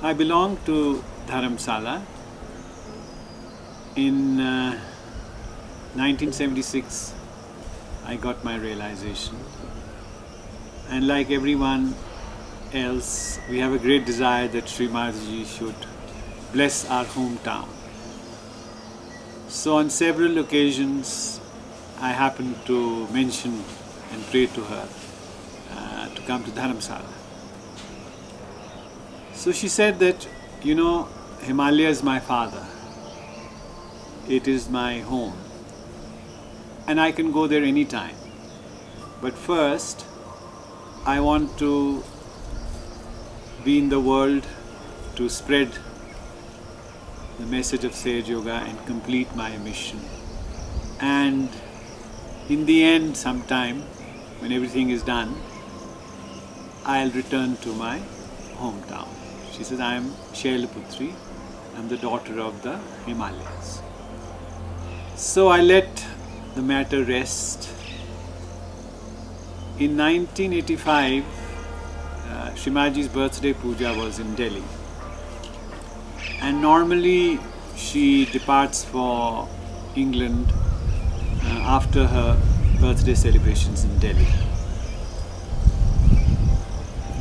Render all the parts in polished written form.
I belong to Dharamshala. In 1976, I got my realization. And like everyone else, we have a great desire that Shri Mataji should bless our hometown. So on several occasions, I happened to mention and pray to her to come to Dharamshala. So she said that, Himalaya is my father. It is my home. And I can go there anytime. But first, I want to be in the world to spread the message of Sahaja Yoga and complete my mission. And in the end, sometime, when everything is done, I'll return to my hometown. She says, I am Shailaputri. I'm the daughter of the Himalayas. So I let the matter rest. In 1985, Shri Mataji's birthday puja was in Delhi. And normally she departs for England after her birthday celebrations in Delhi.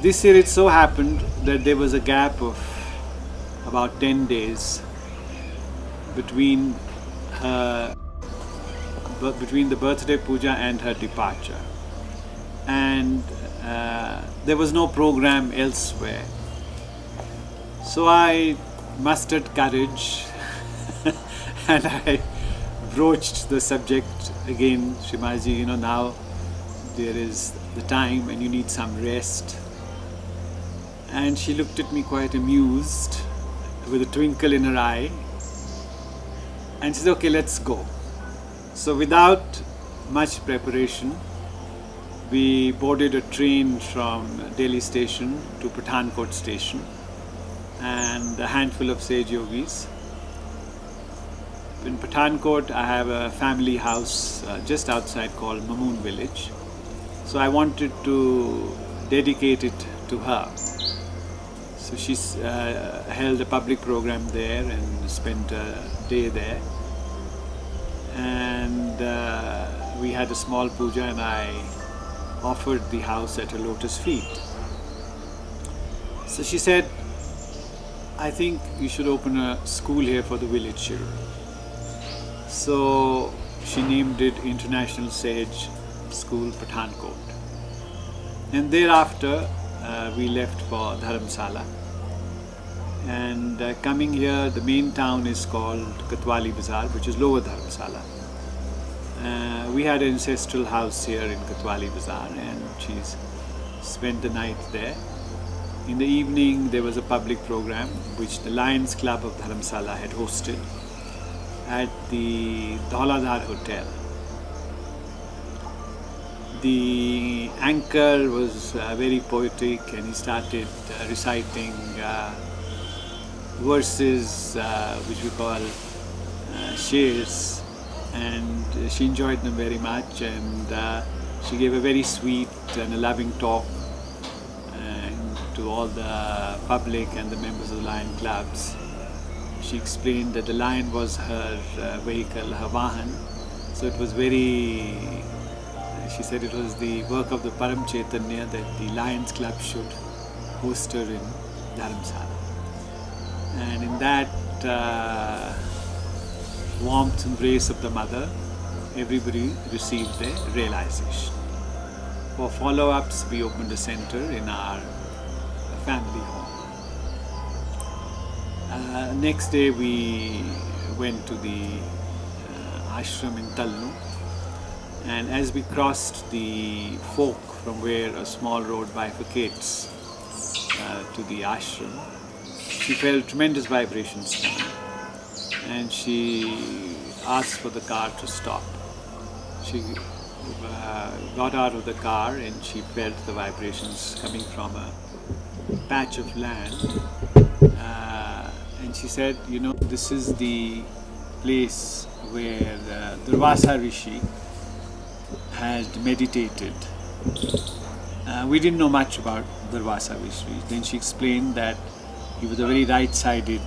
This year it so happened that there was a gap of about 10 days between the birthday puja and her departure. And there was no program elsewhere. So I mustered courage and I broached the subject again. Shri Mataji, now there is the time and you need some rest. And she looked at me quite amused with a twinkle in her eye and said, okay, let's go. So without much preparation, we boarded a train from Delhi station to Pathankot station and a handful of sage yogis. In Pathankot, I have a family house just outside called Mamoon village. So I wanted to dedicate it to her. So she held a public program there and spent a day there. And we had a small puja and I offered the house at her lotus feet. So she said, I think you should open a school here for the village children. So she named it International Sage School, Pathankot. And thereafter we left for Dharamshala. And coming here, the main town is called Katwali Bazaar, which is lower Dharamshala. We had an ancestral house here in Katwali Bazaar and she's spent the night there. In the evening there was a public program which the Lions Club of Dharamshala had hosted at the Dhauladhar Hotel. The anchor was very poetic and he started reciting verses which we call shares, and she enjoyed them very much, and she gave a very sweet and a loving talk to all the public and the members of the Lion Clubs. She explained that the lion was her vehicle, her vahan, so it was very, she said it was the work of the Param Chaitanya that the Lions Club should host her in Dharamshala. And in that warmth embrace of the mother, everybody received their realization. For follow-ups, we opened a center in our family home. Next day we went to the ashram in Talnu, and as we crossed the fork from where a small road bifurcates to the ashram, she felt tremendous vibrations coming and she asked for the car to stop. She got out of the car and she felt the vibrations coming from a patch of land, and she said, this is the place where Durvasa Rishi had meditated. We didn't know much about Durvasa Rishi. Then she explained that He was a very right-sided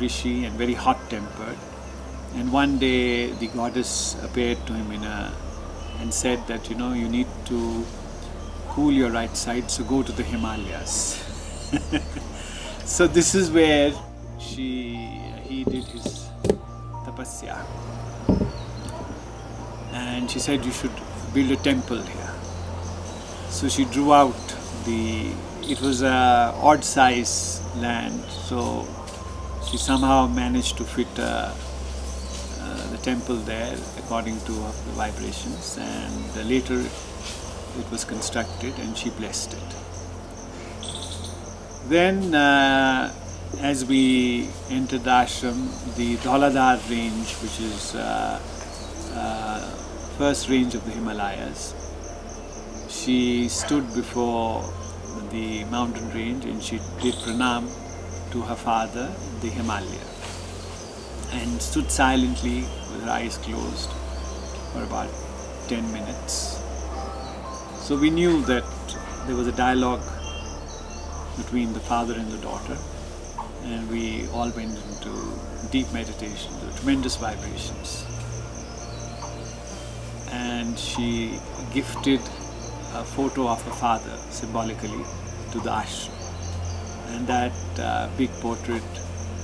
rishi and very hot-tempered. And one day the goddess appeared to him and said that, you need to cool your right side, so go to the Himalayas. So this is where he did his tapasya. And she said, you should build a temple here. So she drew out it was a odd size land, so she somehow managed to fit the temple there according to the vibrations, and later it was constructed and she blessed it. Then as we entered the ashram, the Dhauladhar range, which is first range of the Himalayas, she stood before the mountain range and she did pranam to her father, the Himalaya, and stood silently with her eyes closed for about 10 minutes. So we knew that there was a dialogue between the father and the daughter, and we all went into deep meditation. There were tremendous vibrations. And she gifted a photo of her father symbolically to the ashram, and that big portrait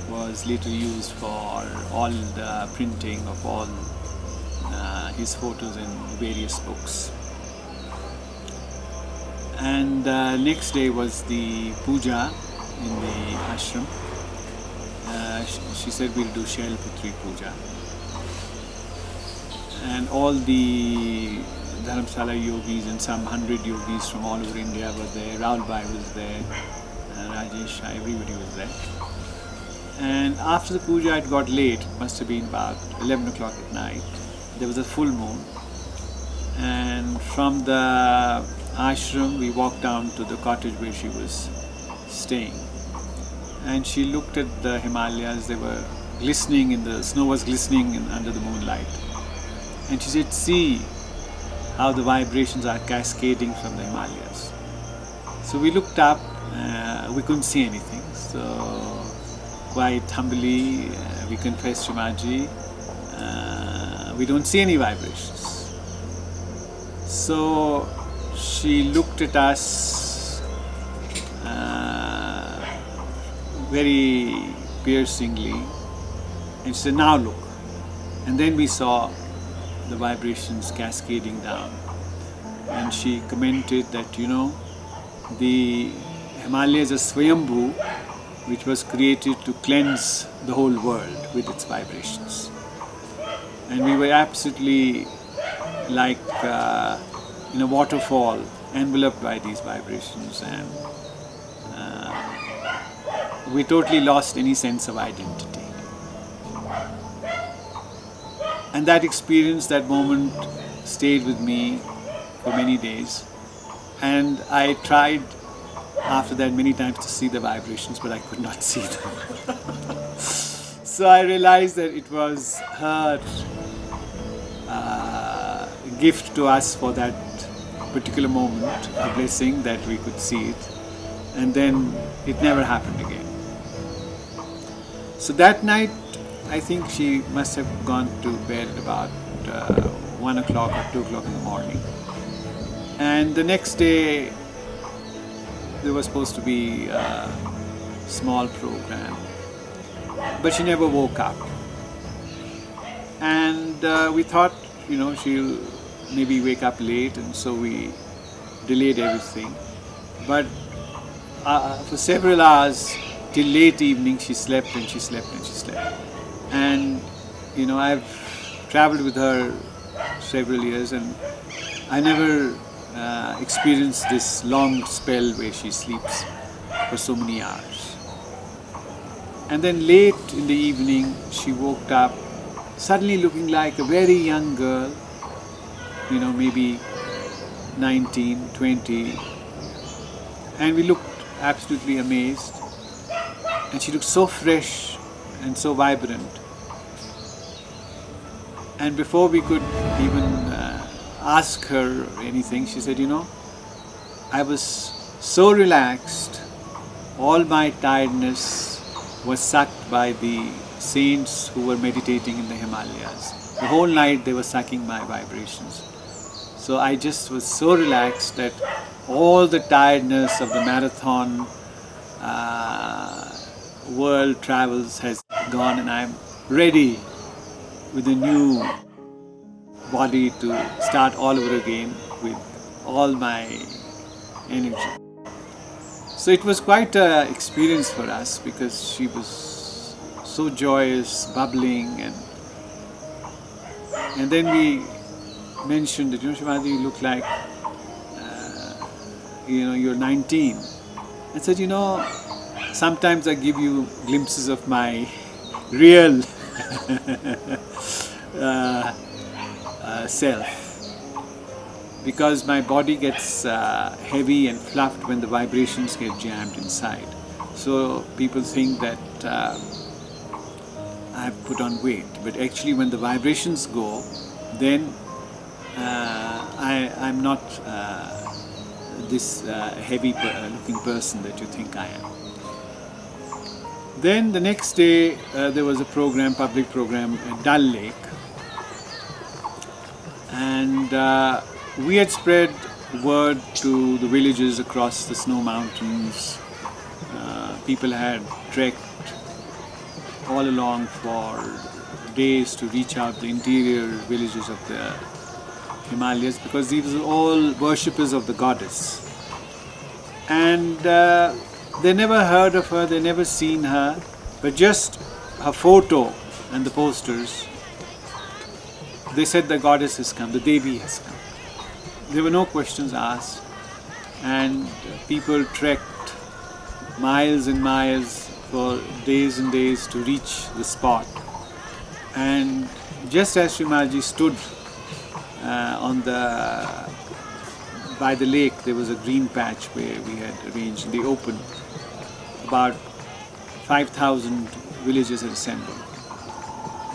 was later used for all the printing of all his photos in various books. And next day was the puja in the ashram. She said we'll do Shailputri puja, and all the Dharamshala yogis and some 100 yogis from all over India were there. Rahul Bhai was there, Rajesh, everybody was there. And after the puja it got late, it must have been about 11 o'clock at night. There was a full moon, and from the ashram we walked down to the cottage where she was staying. And she looked at the Himalayas. They were glistening, the snow was glistening under the moonlight. And she said, see how the vibrations are cascading from the Himalayas. So we looked up, we couldn't see anything. So quite humbly we confessed to Mataji, we don't see any vibrations. So she looked at us very piercingly and she said, now look. And then we saw the vibrations cascading down, and she commented that the Himalayas are Swayambhu, which was created to cleanse the whole world with its vibrations. And we were absolutely like in a waterfall enveloped by these vibrations, and we totally lost any sense of identity. And that experience, that moment stayed with me for many days, and I tried after that many times to see the vibrations, but I could not see them. So I realized that it was her gift to us for that particular moment, a blessing that we could see it, and then it never happened again. So that night I think she must have gone to bed about 1 o'clock or 2 o'clock in the morning. And the next day there was supposed to be a small program, but she never woke up. And we thought, she'll maybe wake up late, and so we delayed everything. But for several hours, till late evening, she slept and she slept and she slept. And I've traveled with her several years, and I never experienced this long spell where she sleeps for so many hours. And then late in the evening, she woke up suddenly looking like a very young girl, maybe 19, 20. And we looked absolutely amazed. And she looked so fresh and so vibrant. And before we could even ask her anything, she said, I was so relaxed all my tiredness was sucked by the saints who were meditating in the Himalayas. The whole night they were sucking my vibrations. So I just was so relaxed that all the tiredness of the marathon world travels has gone, and I'm ready with a new body to start all over again with all my energy. So it was quite an experience for us because she was so joyous, bubbling, and then we mentioned that, Shri Mataji, you look like you're 19. I said, sometimes I give you glimpses of my real self, because my body gets heavy and fluffed when the vibrations get jammed inside. So people think that I've put on weight, but actually when the vibrations go, then I'm not this heavy looking person that you think I am. Then the next day there was a program, public program at Dal Lake, and we had spread word to the villages across the snow mountains. People had trekked all along for days to reach out the interior villages of the Himalayas, because these were all worshippers of the goddess. And they never heard of her, they never seen her, but just her photo and the posters, they said the goddess has come, the Devi has come. There were no questions asked, and people trekked miles and miles for days and days to reach the spot. And just as Shri Mataji stood by the lake, there was a green patch where we had arranged in the open. About 5,000 villagers had assembled.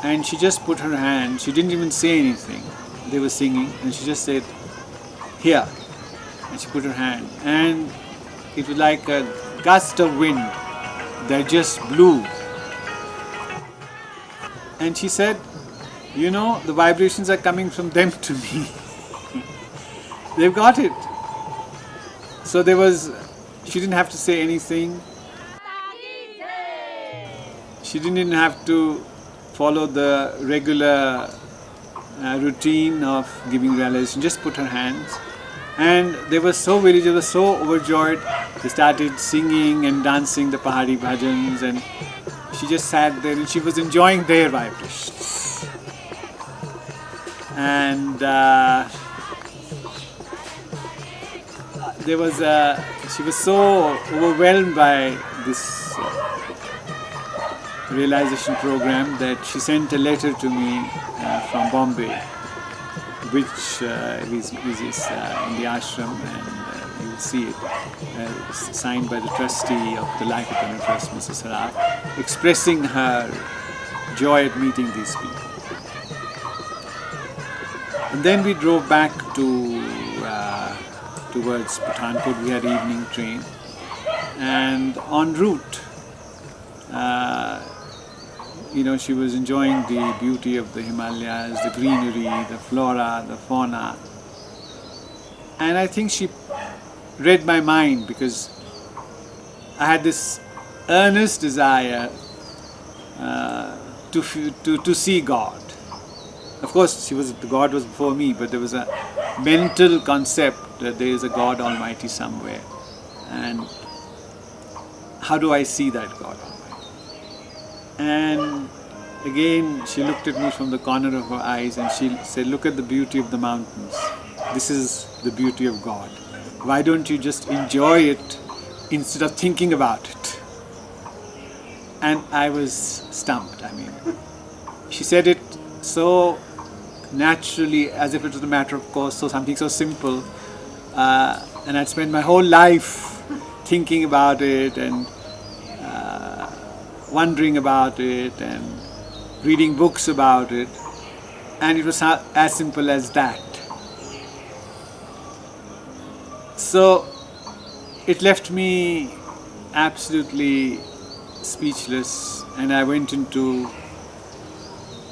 And she just put her hand, she didn't even say anything. They were singing, and she just said, "Here." And she put her hand, and it was like a gust of wind that just blew. And she said, the vibrations are coming from them to me. They've got it. So she didn't have to say anything. She didn't even have to follow the regular routine of giving realization. Just put her hands. And villagers were so overjoyed. They started singing and dancing the Pahari bhajans, and she just sat there and she was enjoying their vibrations. And she was so overwhelmed by this realization program that she sent a letter to me from Bombay, which is in the ashram, and you will see it, signed by the trustee of the Life Eternal Trust, Mrs. Saraf, expressing her joy at meeting these people. And then we drove back towards Pathankot. We had evening train, and en route, she was enjoying the beauty of the Himalayas, the greenery, the flora, the fauna. And I think she read my mind, because I had this earnest desire to see God. Of course, the God was before me, but there was a mental concept that there is a God Almighty somewhere. And how do I see that God Almighty? And again, she looked at me from the corner of her eyes and she said, "Look at the beauty of the mountains. This is the beauty of God. Why don't you just enjoy it instead of thinking about it?" And I was stumped. She said it so naturally, as if it was a matter of course, so something so simple. And I'd spent my whole life thinking about it and wondering about it and reading books about it, and it was as simple as that. So it left me absolutely speechless, and I went into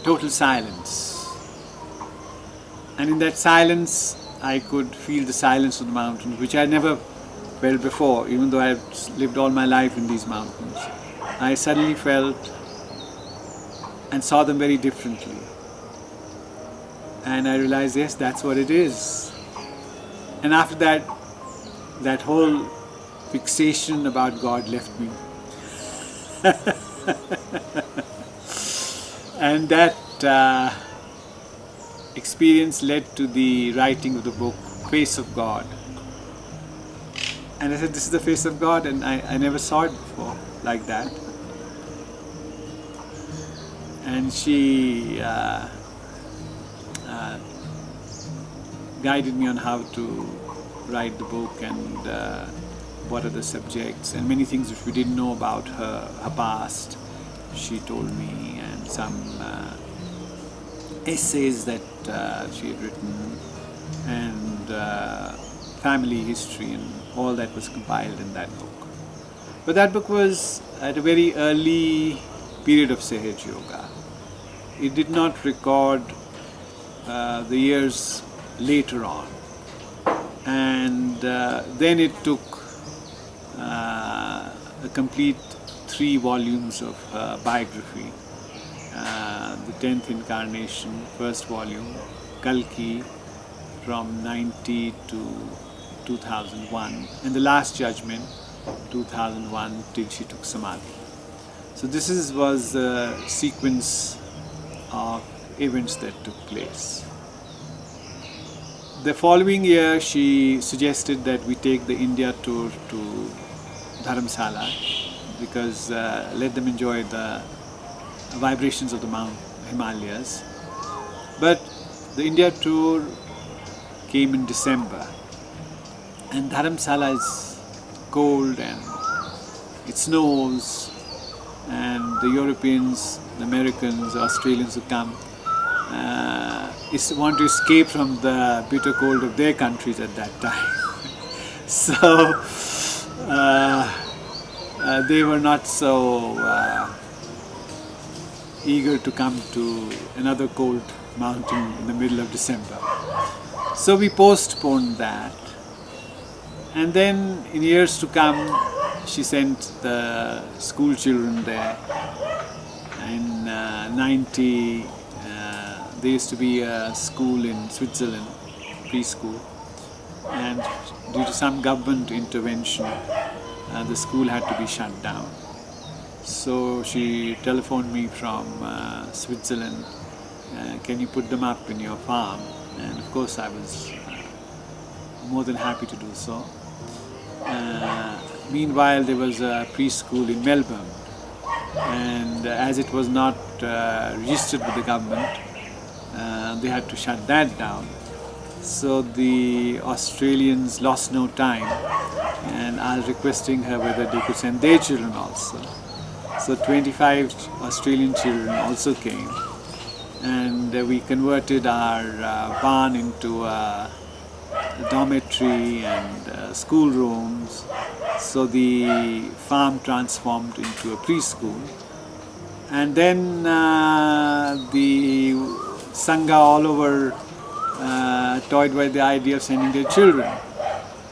total silence. And in that silence, I could feel the silence of the mountains, which I never felt before, even though I had lived all my life in these mountains. I suddenly felt and saw them very differently. And I realized, yes, that's what it is. And after that, that whole fixation about God left me. And that experience led to the writing of the book, Face of God. And I said, this is the face of God, and I never saw it before like that. And she guided me on how to write the book and what are the subjects and many things which we didn't know about her past. She told me, and some essays that she had written, and family history, and all that was compiled in that book. But that book was at a very early period of Sahaja Yoga. It did not record the years later on. And then it took a complete 3 volumes of biography. The 10th Incarnation, first volume, Kalki, from 90 to 2001, and the Last Judgment, 2001 till she took Samadhi. So this was the sequence of events that took place. The following year, she suggested that we take the India tour to Dharamshala, because let them enjoy the vibrations of the Himalayas. But the India tour came in December, and Dharamshala is cold and it snows, and the Europeans, the Americans, the Australians who come want to escape from the bitter cold of their countries at that time. So they were not so eager to come to another cold mountain in the middle of December. So we postponed that. And then in years to come, she sent the school children there. In 90, there used to be a school in Switzerland, preschool, and due to some government intervention, the school had to be shut down. So she telephoned me from Switzerland, can you put them up in your farm? And of course I was more than happy to do so. Meanwhile, there was a preschool in Melbourne, and as it was not registered with the government, they had to shut that down. So the Australians lost no time, and I was requesting her whether they could send their children also. So 25 Australian children also came, and we converted our barn into a dormitory and schoolrooms. So the farm transformed into a preschool, and then the Sangha all over toyed with the idea of sending their children.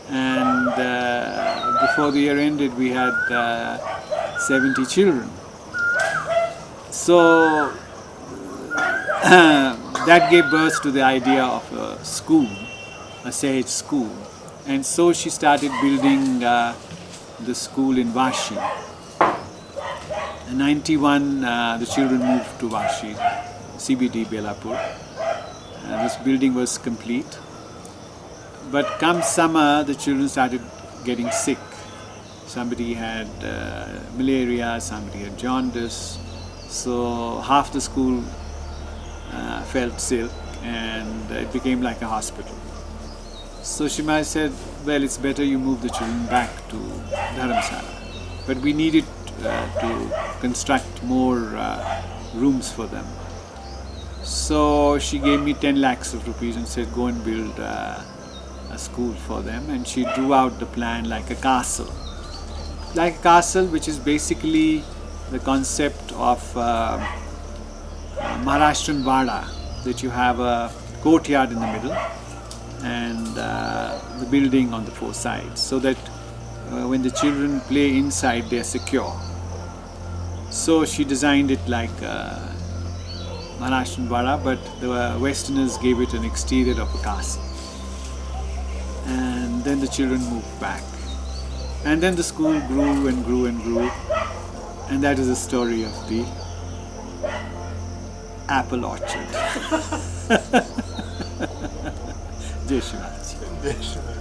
And before the year ended, we had 70 children. So that gave birth to the idea of a school, a Sahaj school. And so she started building the school in Vashi. In 91, the children moved to Vashi, CBD, Belapur. This building was complete. But come summer, the children started getting sick. Somebody had malaria, somebody had jaundice. So half the school felt sick, and it became like a hospital. So Shima said, well, it's better you move the children back to Dharamshala. But we needed to construct more rooms for them. So she gave me 10 lakhs of rupees and said, go and build a school for them. And she drew out the plan like a castle. like a castle, which is basically the concept of Maharashtrian Vada, that you have a courtyard in the middle and the building on the four sides, so that when the children play inside, they are secure. So she designed it like Maharashtrian Vada, but the Westerners gave it an exterior of a castle. And then the children moved back. And then the school grew and grew and grew. And that is the story of the apple orchard. Jai Shri Mataji.